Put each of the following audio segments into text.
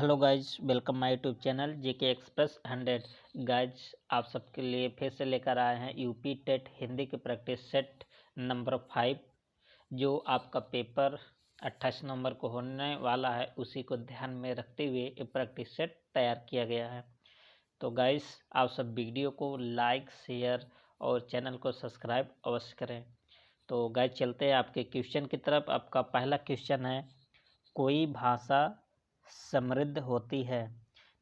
Hello guys, welcome my YouTube channel JK express 100। Guys, आप सबके लिए फिर से लेकर आए हैं यूपी टेट हिंदी के प्रैक्टिस सेट नंबर 5, जो आपका पेपर 28 नवंबर को होने वाला है। उसी को ध्यान में रखते हुए ये प्रैक्टिस सेट तैयार किया गया है। तो गाइज, आप सब वीडियो को लाइक, शेयर और चैनल को सब्सक्राइब अवश्य करें। तो गाइज, चलते हैं आपके क्वेश्चन की तरफ। आपका पहला क्वेश्चन है, कोई भाषा समृद्ध होती है।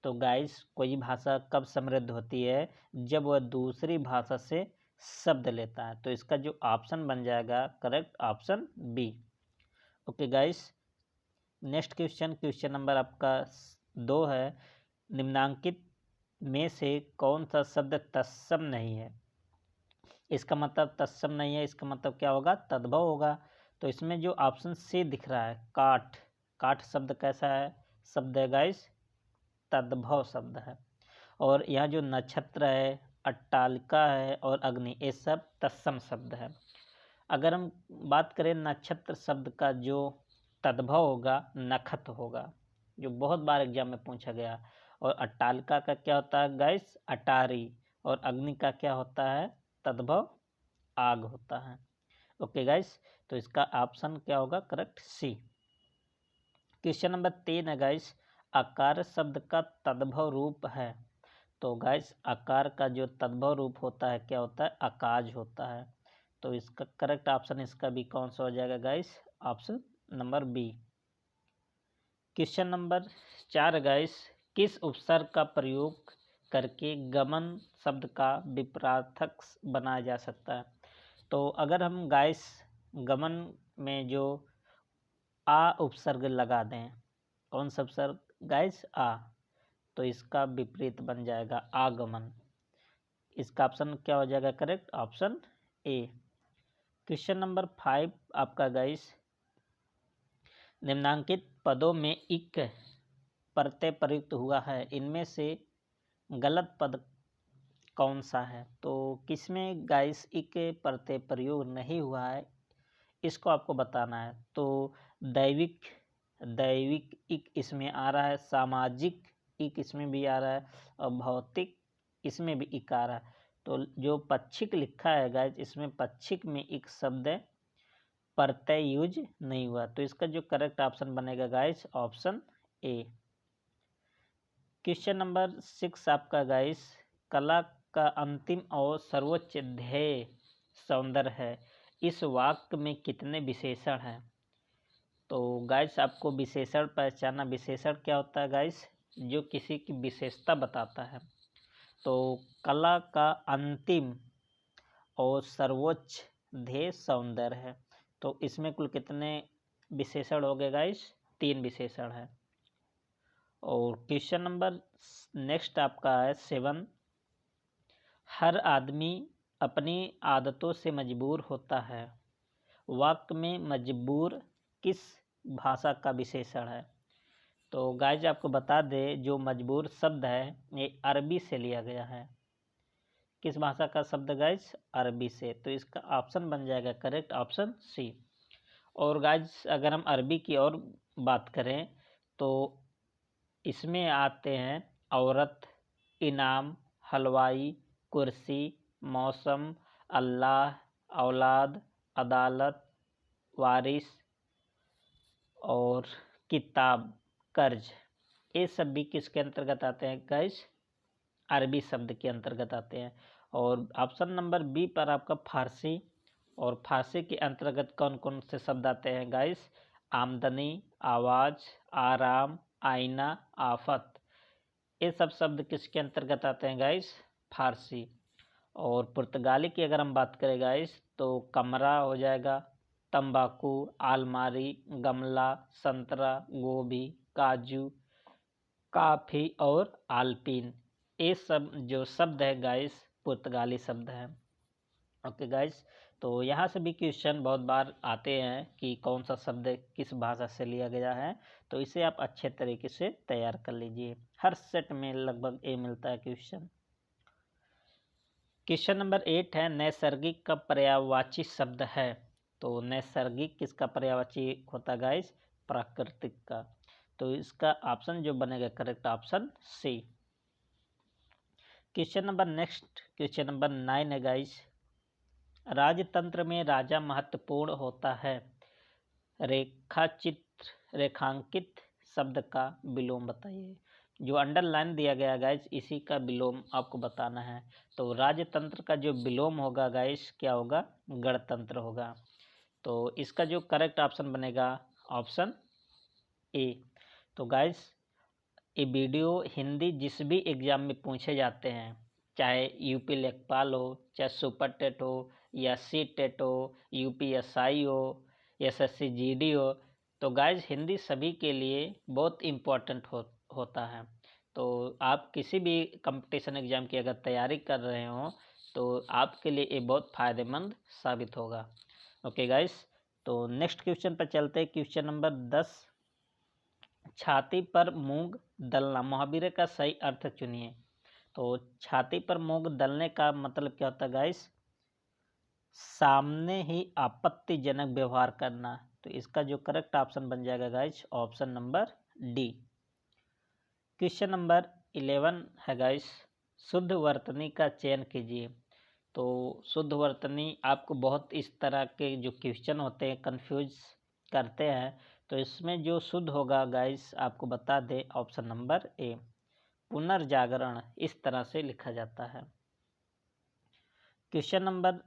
तो गाइस, कोई भाषा कब समृद्ध होती है? जब वह दूसरी भाषा से शब्द लेता है। तो इसका जो ऑप्शन बन जाएगा correct option B. Okay guys, next question number आपका 2 है, निम्नांकित में से कौन सा शब्द तत्सम नहीं है? इसका मतलब तत्सम नहीं है, इसका मतलब क्या होगा? तद्भव होगा। तो इसमें जो ऑप्शन सी दिख रहा है, काठ, काठ शब्द कैसा है? शब्द है गाइस, तद्भव शब्द है। और यहाँ जो नक्षत्र है, अट्टालिका है और अग्नि, ये सब तत्सम शब्द है। अगर हम बात करें नक्षत्र शब्द का, जो तद्भव होगा नखत होगा, जो बहुत बार एग्जाम में पूछा गया। और अट्टालिका का क्या होता है गाइस? अटारी। और अग्नि का क्या होता है? तद्भव आग होता है। ओके गाइस, तो इसका ऑप्शन क्या होगा? करेक्ट सी। क्वेश्चन नंबर 3 है गाइस, आकार शब्द का तद्भव रूप है। तो गाइस, आकार का जो तद्भव रूप होता है क्या होता है? आकाज होता है। तो इसका करेक्ट ऑप्शन इसका भी कौन सा हो जाएगा guys? Option number B. Question number 4 guys, किस उपसर्ग का प्रयोग करके गमन शब्द का विपरार्थक बनाया जा सकता है? तो अगर हम गाइस गमन में जो आ उपसर्ग लगा दें, कौन सा उपसर्ग गाइस? आ, तो इसका विपरीत बन जाएगा आगमन। इसका ऑप्शन क्या हो जाएगा? Correct option A. Question number 5 आपका गाइस, निम्नांकित पदों में इक प्रत्यय प्रयुक्त हुआ है, इनमें से गलत पद कौन सा है? तो किसमें गाइस इक प्रत्यय प्रयोग नहीं हुआ है, इसको आपको बताना है। तो दैविक, दैविक इक इसमें आ रहा है, सामाजिक इक इसमें भी आ रहा है, और भौतिक इसमें भी इक आ रहा है। तो जो पच्छिक लिखा है गाइस, इसमें पच्छिक में इक शब्द प्रत्यय यूज नहीं हुआ। तो इसका जो करेक्ट ऑप्शन बनेगा guys, option A. Question number 6 आपका गाइस, कला का अंतिम और सर्वोच्च ध्येय सौंदर्य है, इस वाक्य में कितने विशेषण हैं? तो गाइस, आपको विशेषण पहचाना। विशेषण क्या होता है गाइस? जो किसी की विशेषता बताता है। तो कला का अंतिम और सर्वोच्च ध्येय सौंदर्य है। तो इसमें कुल कितने विशेषण हो गए गाइस? 3 विशेषण है। और क्वेश्चन नंबर नेक्स्ट आपका है 7, हर आदमी अपनी आदतों से मजबूर होता है, वाक्य में मजबूर किस भाषा का विशेषण है? तो गाइज, आपको बता दें, जो मजबूर शब्द है ये अरबी से लिया गया है। किस भाषा का शब्द गाइज? अरबी से। तो इसका ऑप्शन बन जाएगा करेक्ट ऑप्शन सी। और गाइज, अगर हम अरबी की और बात करें तो इसमें आते हैं औरत, इनाम, हलवाई, कुर्सी, मौसम, अल्लाह, औलाद, अदालत, वारिस और किताब, कर्ज। ये सब भी किसके अंतर्गत आते हैं गाइस? अरबी शब्द के अंतर्गत आते हैं। और ऑप्शन नंबर बी पर आपका फारसी, और फारसी के अंतर्गत कौन कौन से शब्द आते हैं गाइस? आमदनी, आवाज़, आराम, आईना, आफत। ये सब शब्द किसके अंतर्गत आते हैं गाइस? फारसी। और पुर्तगाली की अगर हम बात करें गाइस, तो कमरा हो जाएगा, तंबाकू, आलमारी, गमला, संतरा, गोभी, काजू, काफ़ी और आल्पिन। ये सब जो शब्द है गाइस, पुर्तगाली शब्द है। ओके गाइस, तो यहाँ से भी क्वेश्चन बहुत बार आते हैं कि कौन सा शब्द किस भाषा से लिया गया है। तो इसे आप अच्छे तरीके से तैयार कर लीजिए। हर सेट में लगभग ये मिलता है क्वेश्चन। क्वेश्चन नंबर 8 है, नैसर्गिक का पर्यायवाची शब्द है। तो नैसर्गिक किसका पर्यायवाची होता है गाइस? प्राकृतिक का। तो इसका ऑप्शन जो बनेगा correct option C. Question number next, question number 9 है गाइस। राजतंत्र में राजा महत्वपूर्ण होता है। रेखांकित शब्द का विलोम बताइए। जो अंडरलाइन दिया गया गाइस, इसी का विलोम आपको बताना है। तो राजतंत्र का जो विलोम होगा गाइस क्या होगा? गणतंत्र होगा। तो इसका जो करेक्ट ऑप्शन बनेगा ऑप्शन ए। तो गाइस ये वीडियो हिंदी जिस भी एग्जाम में पूछे जाते हैं, चाहे यूपी लेखपाल हो, चाहे सुपर टेट हो, या सी टेट हो, यूपीएसआई हो, एसएससी जीडी हो, तो गाइस हिंदी सभी के लिए बहुत इम्पोर्टेंट होता है। तो आप किसी भी कंपटीशन एग्जाम की अगर तैयारी कर रहे हो तो आपके लिए ये बहुत फ़ायदेमंद साबित होगा। ओके गाइस, तो नेक्स्ट क्वेश्चन पर चलते हैं। क्वेश्चन नंबर 10, छाती पर मूंग दलना, मुहावरे का सही अर्थ चुनिए। तो छाती पर मूंग दलने का मतलब क्या होता है गाइस? सामने ही आपत्तिजनक व्यवहार करना। तो इसका जो करेक्ट ऑप्शन बन जाएगा guys option number D. Question number 11 है गाइस, शुद्ध वर्तनी का चयन कीजिए। तो शुद्ध वर्तनी आपको बहुत इस तरह के जो क्वेश्चन होते हैं कंफ्यूज करते हैं। तो इसमें जो शुद्ध होगा गाइस आपको बता दे ऑप्शन नंबर ए, पुनर्जागरण, इस तरह से लिखा जाता है। क्वेश्चन नंबर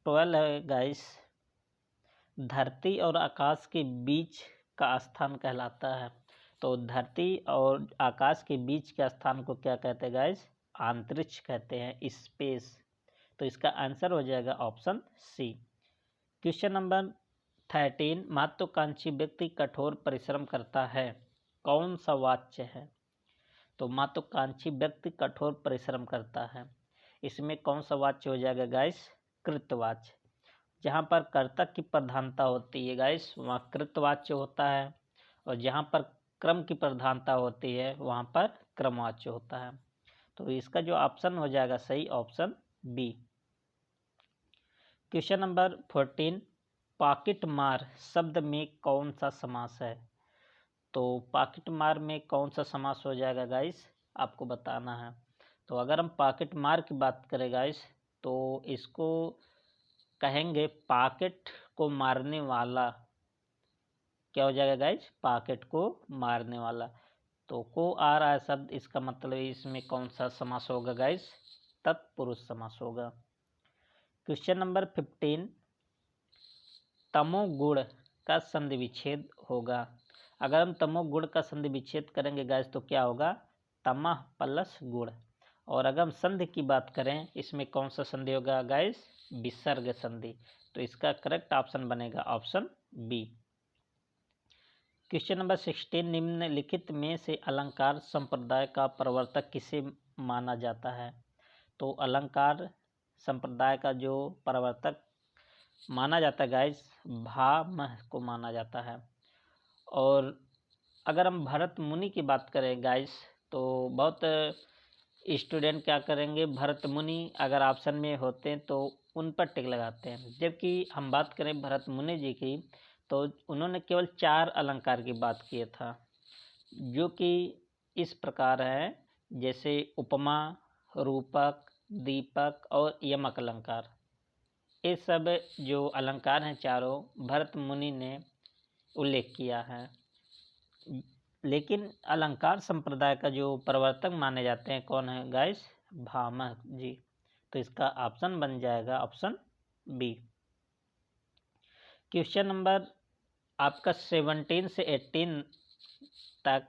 12 है गाइस, धरती और आकाश के बीच का स्थान कहलाता है। तो धरती और आकाश के बीच के स्थान को क्या कहते हैं गाइस? अंतरिक्ष कहते हैं, स्पेस। तो इसका आंसर हो जाएगा ऑप्शन सी। क्वेश्चन नंबर 13, महत्वाकांक्षी व्यक्ति कठोर परिश्रम करता है, कौन सा वाच्य है? तो महत्वाकांक्षी व्यक्ति कठोर परिश्रम करता है, इसमें कौन सा वाच्य हो जाएगा गाइस? कृतवाच्य। जहाँ पर कर्ता की प्रधानता होती है गाइस वहाँ कृतवाच्य होता है, और जहाँ पर क्रम की प्रधानता होती है वहाँ पर क्रमवाच्य होता है। तो इसका जो ऑप्शन हो जाएगा सही option B. Question number 14, pocket मार शब्द में कौन सा समास है? तो पॉकेट मार में कौन सा समास हो जाएगा गाइस आपको बताना है। तो अगर हम पॉकेट मार की बात करें गाइस तो इसको कहेंगे पॉकेट को मारने वाला। क्या हो जाएगा गाइस? पॉकेट को मारने वाला। तो को आ रहा है शब्द, इसका मतलब इसमें कौन सा समास होगा गाइस? तत्पुरुष समास होगा। क्वेश्चन नंबर 15, तमोगुण का संधि विच्छेद होगा। अगर हम तमोगुण का संधि विच्छेद करेंगे गाइस तो क्या होगा? तमः प्लस गुण। और अगर हम संधि की बात करें इसमें कौन सा संधि होगा गाइस? विसर्ग संधि। तो इसका करेक्ट ऑप्शन बनेगा ऑप्शन बी। क्वेश्चन नंबर 16, निम्नलिखित में से अलंकार संप्रदाय का प्रवर्तक किसे माना जाता है? तो अलंकार संप्रदाय का जो प्रवर्तक माना जाता है गाइस भामह को माना जाता है। और अगर हम भरत मुनि की बात करें गाइस तो बहुत स्टूडेंट क्या करेंगे, भरत मुनि अगर ऑप्शन में होते हैं तो उन पर टिक लगाते हैं। जबकि हम बात करें भरत मुनि जी की तो उन्होंने केवल 4 अलंकार की बात किया था, जो कि इस प्रकार है, जैसे उपमा, रूपक, दीपक और यमक अलंकार। ये सब जो अलंकार हैं चारों भरत मुनि ने उल्लेख किया है। लेकिन अलंकार संप्रदाय का जो प्रवर्तक माने जाते हैं कौन है गाइस? भामह जी। तो इसका ऑप्शन बन जाएगा ऑप्शन बी। क्वेश्चन नंबर आपका 17 से 18 तक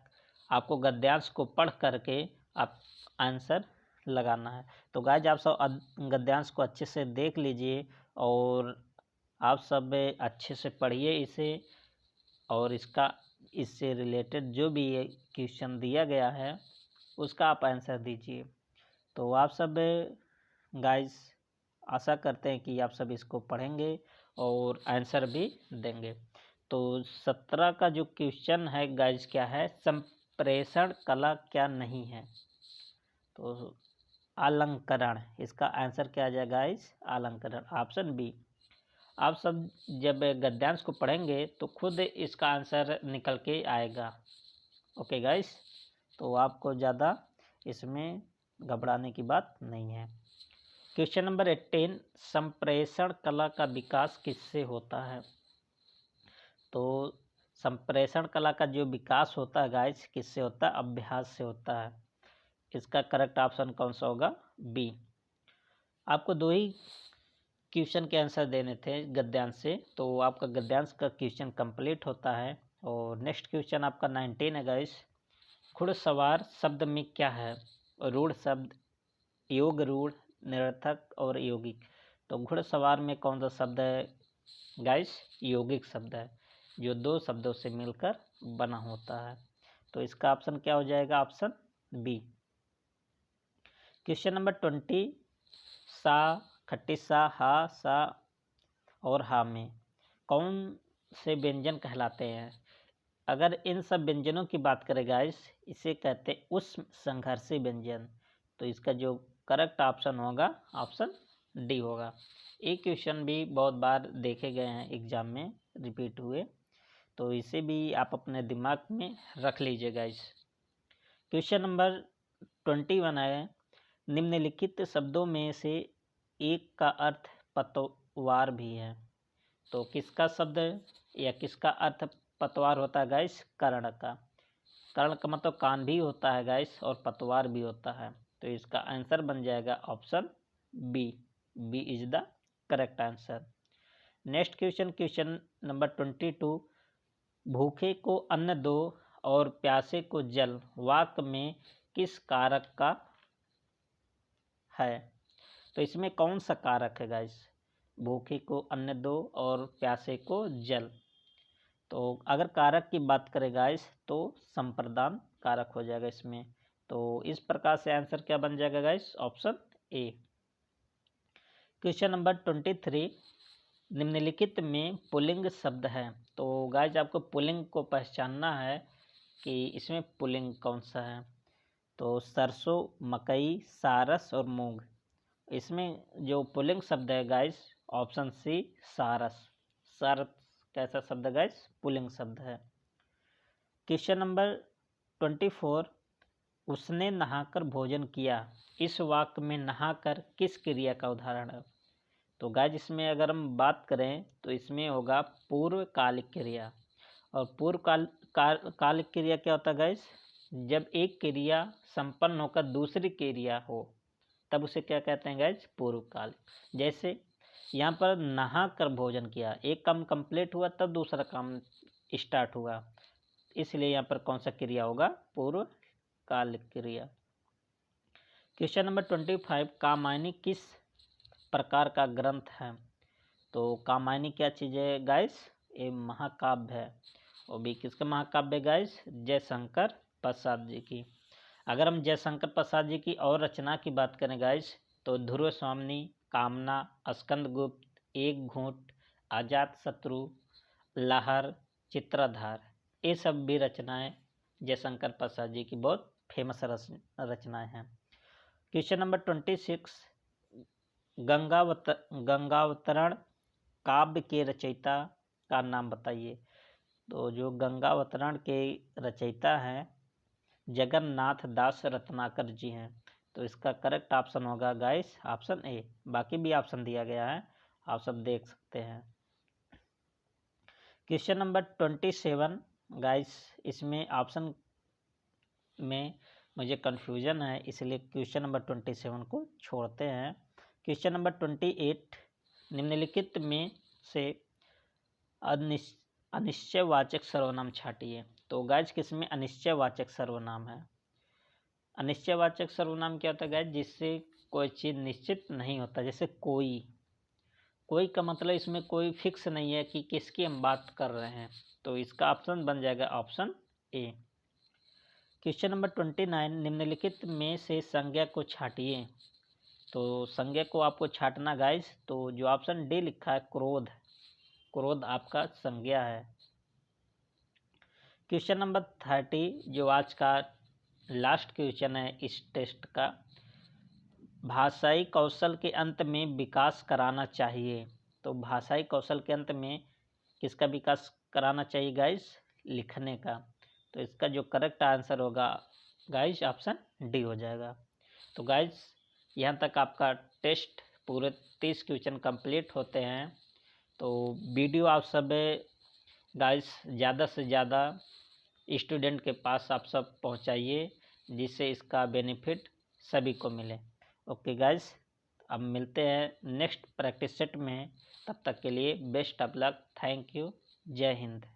आपको गद्यांश को पढ़ करके आप आंसर लगाना है। तो गाइस आप सब गद्यांश को अच्छे से देख लीजिए और आप सब अच्छे से पढ़िए इसे, और इससे रिलेटेड जो भी ये क्वेश्चन दिया गया है उसका आप आंसर दीजिए। तो आप सब गाइस आशा करते हैं कि आप सब इसको पढ़ेंगे और आंसर भी देंगे। तो 17 का जो क्वेश्चन है गाइस क्या है? संप्रेषण कला क्या नहीं है? तो अलंकरण, इसका आंसर क्या आ जाएगा गाइस? अलंकरण, ऑप्शन बी। आप सब जब गद्यांश को पढ़ेंगे तो खुद इसका आंसर निकल के आएगा। ओके गाइस, तो आपको ज़्यादा इसमें घबराने की बात नहीं है। क्वेश्चन नंबर 18, संप्रेषण कला का विकास किससे होता है? तो संप्रेषण कला का जो विकास होता है गाइस, किससे होता है? अभ्यास से होता है। इसका करेक्ट ऑप्शन कौन सा होगा? बी। आपको दो ही क्वेश्चन के आंसर देने थे गद्यांश से, तो आपका गद्यांश का क्वेश्चन कंप्लीट होता है। और नेक्स्ट क्वेश्चन आपका 19 है गाइस। घुड़सवार शब्द में क्या है? रूढ़ शब्द, योग रूढ़, निरर्थक और यौगिक। तो घुड़सवार में कौन सा शब्द है गाइस? यौगिक शब्द है, जो दो शब्दों से मिलकर बना होता है। तो इसका ऑप्शन क्या हो जाएगा? Option B. क्वेश्चन नंबर 20, सा, खट्टी सा, हा, सा और हा में कौन से व्यंजन कहलाते हैं? अगर इन सब व्यंजनों की बात करें गाइस, इसे कहते हैं उष्म संघर्षी व्यंजन। तो इसका जो करेक्ट ऑप्शन होगा, ऑप्शन डी होगा। ये क्वेश्चन भी बहुत बार देखे गए हैं एग्जाम में, रिपीट हुए, तो इसे भी आप अपने दिमाग में रख लीजिए गाइस। क्वेश्चन नंबर 21 है, निम्नलिखित शब्दों में से एक का अर्थ पतवार भी है। तो किसका शब्द या किसका अर्थ पतवार होता है गाइस? कर्ण का। कर्ण का मतलब कान भी होता है गाइस, और पतवार भी होता है। तो इसका आंसर बन जाएगा option B. B is the correct answer. Next question, question number 22, भूखे को अन्न दो और प्यासे को जल वाक्य में किस कारक का है? तो इसमें कौन सा कारक है गाइस? भूखे को अन्न दो और प्यासे को जल। तो अगर कारक की बात करें गाइस, तो संप्रदान कारक हो जाएगा इसमें। तो इस प्रकार से आंसर क्या बन जाएगा guys? Option A. Question number 23, निम्नलिखित में पुल्लिंग शब्द है। तो गाइस आपको पुल्लिंग को पहचानना है कि इसमें पुल्लिंग कौन सा है। तो सरसों, मकई, सारस और मूंग। इसमें जो पुल्लिंग शब्द है गाइस, ऑप्शन सी सारस। सारस कैसा शब्द है गाइस? पुल्लिंग शब्द है। क्वेश्चन नंबर 24, उसने नहाकर भोजन किया। इस वाक्य में नहाकर किस क्रिया का उदाहरण है? तो गाइस इसमें अगर हम बात करें तो इसमें होगा पूर्वकालिक क्रिया। और कालिक क्रिया क्या होता है गाइस? जब एक क्रिया संपन्न होकर दूसरी क्रिया हो, तब उसे क्या कहते हैं गाइस? पूर्वकाल। जैसे यहाँ पर नहा कर भोजन किया, एक काम कंप्लीट हुआ तब दूसरा काम स्टार्ट हुआ, इसलिए यहाँ पर कौन सा क्रिया होगा? पूर्वकालिक क्रिया। क्वेश्चन नंबर 25, कामायनी किस प्रकार का ग्रंथ है? तो कामायनी क्या चीज़ है गाइस? ये महाकाव्य है। और भी किसका महाकाव्य है गाइस? जयशंकर प्रसाद जी की। अगर हम जयशंकर प्रसाद जी की और रचना की बात करें गाइस, तो ध्रुव स्वामिनी, कामना, स्कंदगुप्त, एक घूंट, अजात शत्रु, लहर, चित्रधार, ये सब भी रचनाएं जयशंकर प्रसाद जी की बहुत फेमस रचनाएं हैं। क्वेश्चन नंबर 26, गंगावतरण काव्य के रचयिता का नाम बताइए। तो जो गंगावतरण के रचयिता हैं जगन्नाथ दास रत्नाकर जी हैं। तो इसका करेक्ट ऑप्शन होगा गाइस ऑप्शन ए। बाकी भी ऑप्शन दिया गया है, आप सब देख सकते हैं। क्वेश्चन नंबर 27 गाइस, इसमें ऑप्शन में मुझे कन्फ्यूजन है, इसलिए क्वेश्चन नंबर 27 को छोड़ते हैं। क्वेश्चन नंबर 28, निम्नलिखित में से अनिश्चयवाचक सर्वनाम छांटिए। तो गाइस किसमें अनिश्चयवाचक सर्वनाम है? अनिश्चयवाचक सर्वनाम क्या होता है गाइस? जिससे कोई चीज़ निश्चित नहीं होता। जैसे कोई का मतलब इसमें कोई फिक्स नहीं है कि किसकी हम बात कर रहे हैं। तो इसका ऑप्शन बन जाएगा ऑप्शन ए। क्वेश्चन नंबर 29, निम्नलिखित में से संज्ञा को छांटिए। तो संज्ञा को आपको छांटना गाइस, तो जो ऑप्शन डी लिखा है क्रोध, क्रोध आपका संज्ञा है। क्वेश्चन नंबर 30, जो आज का लास्ट क्वेश्चन है इस टेस्ट का, भाषाई कौशल के अंत में विकास कराना चाहिए। तो भाषाई कौशल के अंत में किसका विकास कराना चाहिए गाइस? लिखने का। तो तो इसका जो करेक्ट आंसर होगा गाइज ऑप्शन डी हो जाएगा। तो गाइज यहाँ तक आपका टेस्ट पूरे 30 क्वेश्चन कंप्लीट होते हैं। तो वीडियो आप सब गाइज ज़्यादा से ज़्यादा स्टूडेंट के पास आप सब पहुँचाइए, जिससे इसका बेनिफिट सभी को मिले। ओके गाइज, अब मिलते हैं नेक्स्ट प्रैक्टिस सेट में। तब तक के लिए best of luck. Thank you. जय हिंद।